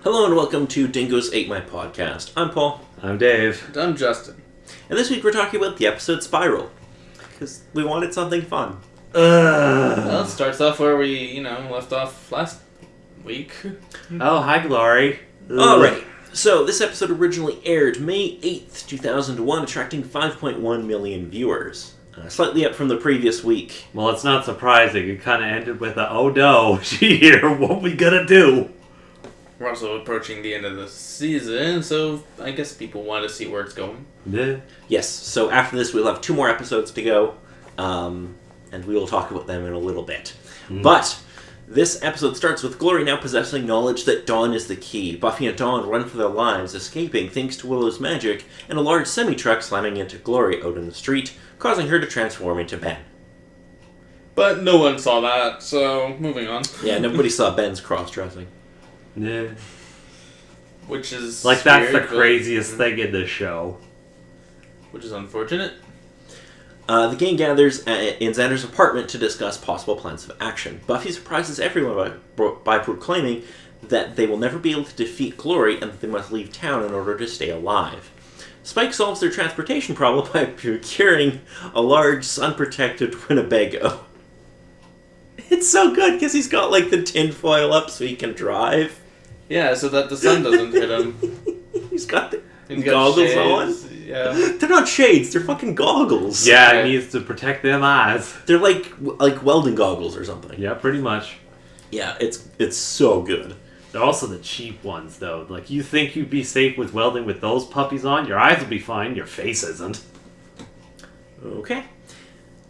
Hello and welcome to Dingoes Ate My Podcast. I'm Paul. I'm Dave. And I'm Justin. And this week we're talking about the episode Spiral. Because we wanted something fun. Well, it starts off where we, left off last week. Oh, hi, Glory. Alright, so this episode originally aired May 8th, 2001, attracting 5.1 million viewers. Slightly up from the previous week. Well, it's not surprising. It kind of ended with a, oh no, she here, what we gonna do? We're also approaching the end of the season, so I guess people want to see where it's going. Yeah. Yes, so after this we'll have 2 more episodes to go, and we will talk about them in a little bit. But this episode starts with Glory now possessing knowledge that Dawn is the key. Buffy and Dawn run for their lives, escaping thanks to Willow's magic, and a large semi-truck slamming into Glory out in the street, causing her to transform into Ben. But no one saw that, so moving on. Yeah, nobody saw Ben's cross-dressing. Yeah. Which is Like, that's weird, the craziest thing in the show. Which is unfortunate. The gang gathers in Xander's apartment to discuss possible plans of action. Buffy surprises everyone by proclaiming that they will never be able to defeat Glory and that they must leave town in order to stay alive. Spike solves their transportation problem by procuring a large, sun-protected Winnebago. It's so good because he's got like the tinfoil up so he can drive. Yeah, so that the sun doesn't hit him. He's got the He's got goggles shades. on. Yeah. They're not shades, they're fucking goggles. Yeah, Okay. it needs to protect them eyes. They're like welding goggles or something. Yeah, pretty much. Yeah, it's so good. They're also the cheap ones, though. Like, you think you'd be safe with welding with those puppies on? Your eyes will be fine, your face isn't. Okay.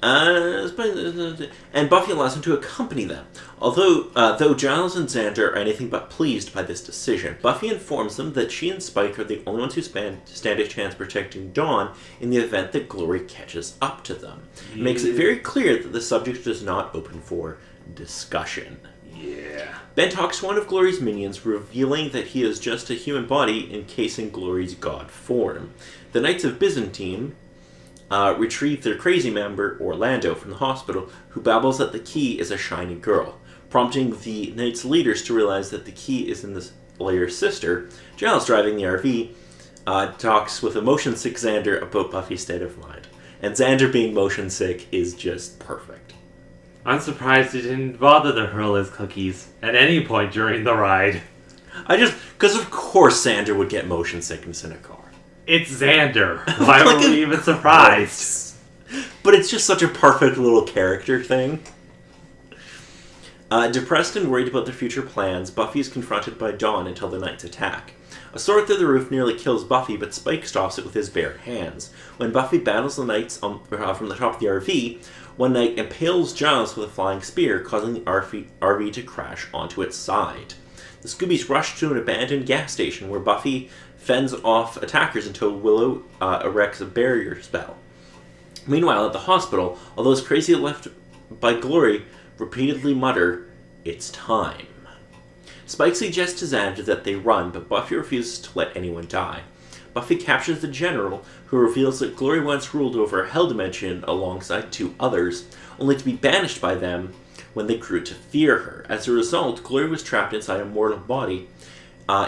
And Buffy allows him to accompany them. Though Giles and Xander are anything but pleased by this decision, Buffy informs them that she and Spike are the only ones who stand a chance protecting Dawn in the event that Glory catches up to them. It makes it very clear that the subject is not open for discussion. Yeah. Ben talks to one of Glory's minions, revealing that he is just a human body encasing Glory's god form. The Knights of Byzantine retrieve their crazy member, Orlando, from the hospital, who babbles that the key is a shiny girl, prompting the Knights' leaders to realize that the key is in the Slayer's sister. Giles, driving the RV, talks with a motion-sick Xander about Buffy's state of mind. And Xander being motion-sick is just perfect. I'm surprised he didn't bother to hurl his cookies at any point during the ride. Because of course Xander would get motion sickness in a car. It's Xander. Why were we even surprised? But it's just such a perfect little character thing. Depressed and worried about their future plans, Buffy is confronted by Dawn until the Knights attack. A sword through the roof nearly kills Buffy, but Spike stops it with his bare hands. When Buffy battles the Knights from the top of the RV, one Knight impales Giles with a flying spear, causing the RV to crash onto its side. The Scoobies rush to an abandoned gas station where Buffy fends off attackers until Willow erects a barrier spell. Meanwhile, at the hospital, all those crazy left by Glory repeatedly mutter, "It's time." Spike suggests to Xander that they run, but Buffy refuses to let anyone die. Buffy captures the General, who reveals that Glory once ruled over a Hell Dimension alongside 2 others, only to be banished by them when they grew to fear her. As a result, Glory was trapped inside a mortal body,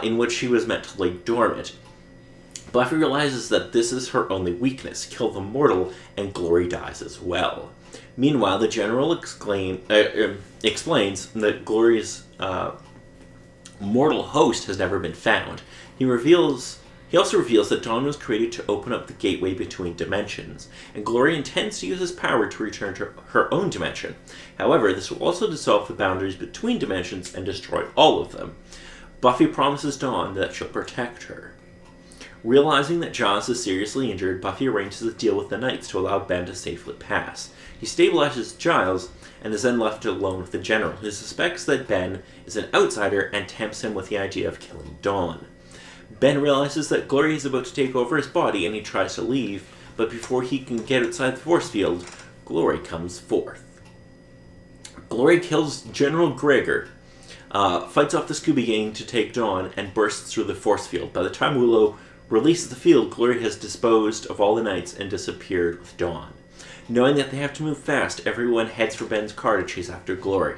in which she was meant to lay dormant. Buffy realizes that this is her only weakness, kill the mortal, and Glory dies as well. Meanwhile, the General explains that Glory's mortal host has never been found. He also reveals that Dawn was created to open up the gateway between dimensions, and Glory intends to use his power to return to her own dimension. However, this will also dissolve the boundaries between dimensions and destroy all of them. Buffy promises Dawn that she'll protect her. Realizing that Giles is seriously injured, Buffy arranges a deal with the Knights to allow Ben to safely pass. He stabilizes Giles and is then left alone with the General, who suspects that Ben is an outsider and tempts him with the idea of killing Dawn. Ben realizes that Glory is about to take over his body and he tries to leave, but before he can get outside the force field, Glory comes forth. Glory kills General Gregor, fights off the Scooby Gang to take Dawn, and bursts through the force field. By the time Willow releases the field, Glory has disposed of all the Knights and disappeared with Dawn. Knowing that they have to move fast, everyone heads for Ben's car to chase after Glory.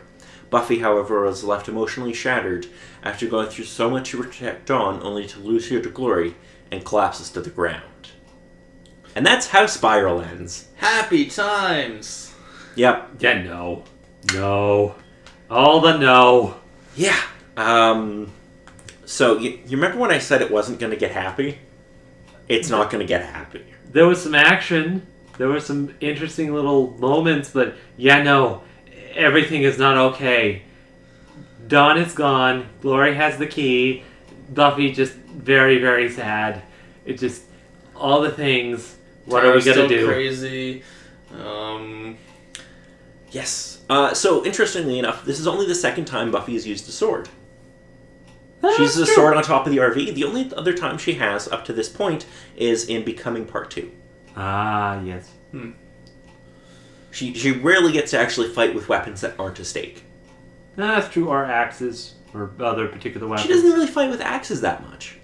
Buffy, however, was left emotionally shattered after going through so much to protect Dawn, only to lose her to glory and collapses to the ground. And that's how Spiral ends. Happy times! Yep. Yeah, no. No. All the no. Yeah. So, you remember when I said it wasn't going to get happy? It's not going to get happy. There was some action. There were some interesting little moments, but yeah, no. Everything is not okay. Dawn is gone. Glory has the key. Buffy just very, very sad. It just... all the things. What are we going to do? Crazy. Yes. So, interestingly enough, this is only the second time Buffy has used a sword. She uses a sword on top of the RV. The only other time she has, up to this point, is in Becoming Part 2. Ah, yes. She rarely gets to actually fight with weapons that aren't a stake. That's true, or axes, or other particular weapons. She doesn't really fight with axes that much.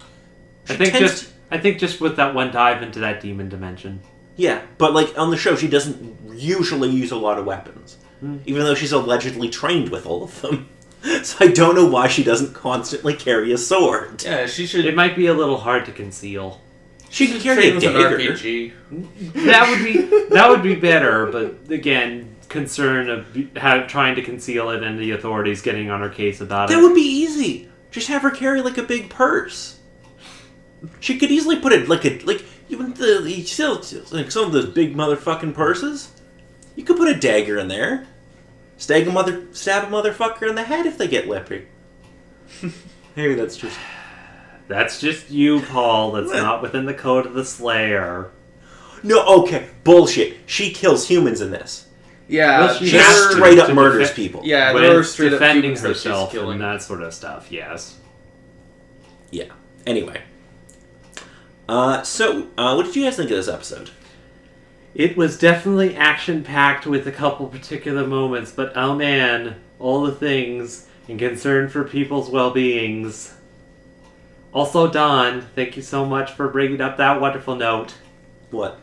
I think just with that one dive into that demon dimension. Yeah, but like on the show, she doesn't usually use a lot of weapons. Even though she's allegedly trained with all of them. So I don't know why she doesn't constantly carry a sword. Yeah, she should... It might be a little hard to conceal. She can carry a with an dagger. RPG. That would be better, but again, concern of trying to conceal it and the authorities getting on her case about it. That would be easy. Just have her carry like a big purse. She could easily put it like even like some of those big motherfucking purses. You could put a dagger in there. Stab a motherfucker in the head if they get lippy. Maybe that's just... That's just you, Paul. That's not within the code of the Slayer. No, okay. Bullshit. She kills humans in this. Yeah, Well, She straight up murders people. Yeah, When there are straight up defending humans that she's herself killing. and that sort of stuff, yes. Yeah. Anyway. So, what did you guys think of this episode? It was definitely action-packed with a couple particular moments, but oh man, all the things and concern for people's well-beings. Also, Dawn, thank you so much for bringing up that wonderful note. What?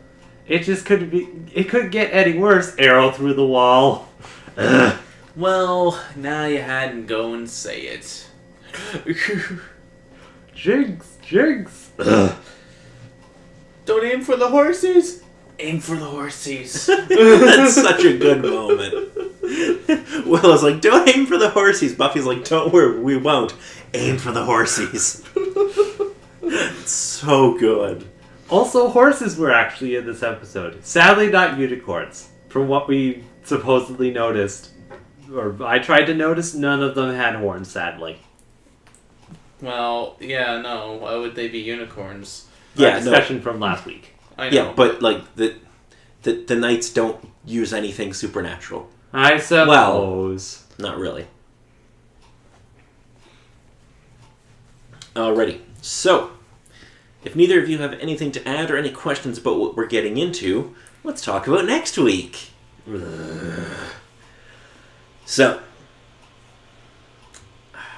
It just could be. It could get any worse. Arrow through the wall. Well, now you had to go and say it. Jigs. Don't aim for the horses. Aim for the horses. That's such a good moment. Willow's like, don't aim for the horsies. Buffy's like, don't worry, we won't. Aim for the horsies. It's so good. Also, horses were actually in this episode. Sadly, not unicorns. From what we supposedly noticed, or I tried to notice, none of them had horns, sadly. Well, yeah, no. Why would they be unicorns? Yeah, Discussion from last week. I know. Yeah, but like the knights don't use anything supernatural. I suppose. Not really. Alrighty. So, if neither of you have anything to add or any questions about what we're getting into, let's talk about next week. So,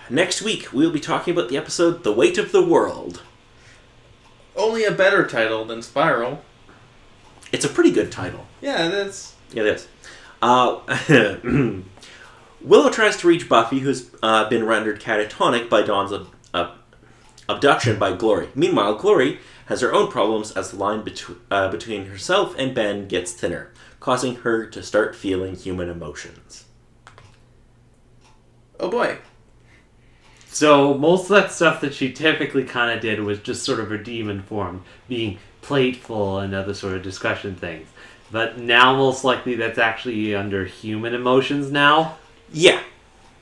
next week we'll be talking about the episode The Weight of the World. Only a better title than Spiral. It's a pretty good title. Yeah, that's... Yeah, it is. Willow tries to reach Buffy, who's been rendered catatonic by Dawn's abduction by Glory. Meanwhile, Glory has her own problems as the line between herself and Ben gets thinner, causing her to start feeling human emotions. Oh boy. So, most of that stuff that she typically kind of did was just sort of her demon form, being playful and other sort of discussion things. But now, most likely, that's actually under human emotions now? Yeah.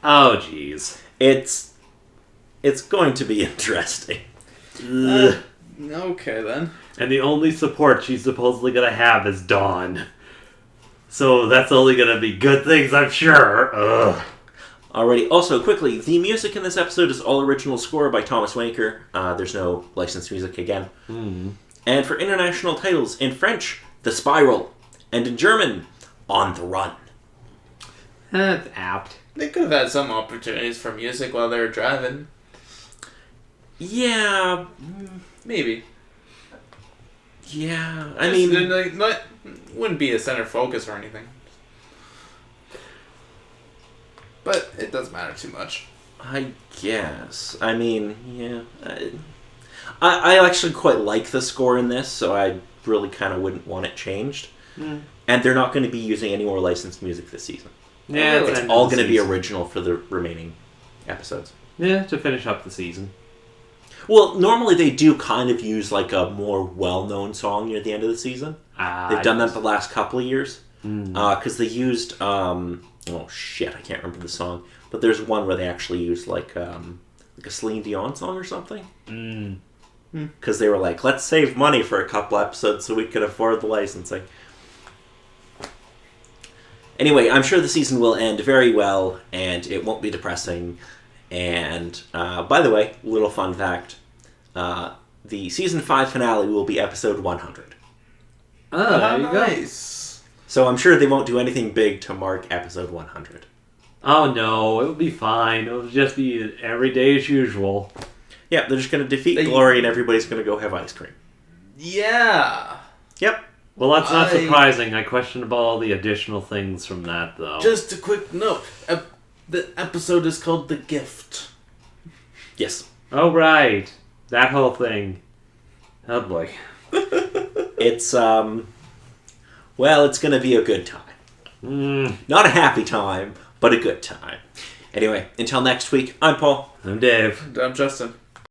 Oh, jeez. It's going to be interesting. Okay, then. And the only support she's supposedly going to have is Dawn. So, that's only going to be good things, I'm sure. Ugh. Alrighty, also, quickly, the music in this episode is all original score by Thomas Wanker. There's no licensed music again. And for international titles, in French, The Spiral. And in German, On the Run. That's apt. They could have had some opportunities for music while they were driving. Yeah. Maybe. Yeah, I mean... Like, wouldn't be a center focus or anything. But it doesn't matter too much. I guess. I mean, yeah. I actually quite like the score in this, so I really kind of wouldn't want it changed. Mm. And they're not going to be using any more licensed music this season. Yeah, It's all going to be original for the remaining episodes. Yeah, to finish up the season. Well, normally they do kind of use like a more well-known song near the end of the season. They've done that the last couple of years. Because they used, oh shit, I can't remember the song. But there's one where they actually used like a Celine Dion song or something. Because they were like, let's save money for a couple episodes so we could afford the licensing. Anyway, I'm sure the season will end very well, and it won't be depressing. And, by the way, little fun fact, the season 5 finale will be episode 100. Oh, there you nice. So I'm sure they won't do anything big to mark episode 100. go. Oh no, it'll be fine. It'll just be every day as usual. Yeah, they're just going to defeat Glory, and everybody's going to go have ice cream. Yeah. Yep. Well, that's not surprising. I question about all the additional things from that, though. Just a quick note. The episode is called The Gift. Yes. Oh, right. That whole thing. Oh, boy. It's, well, it's going to be a good time. Not a happy time, but a good time. Anyway, until next week, I'm Paul. I'm Dave. I'm Justin.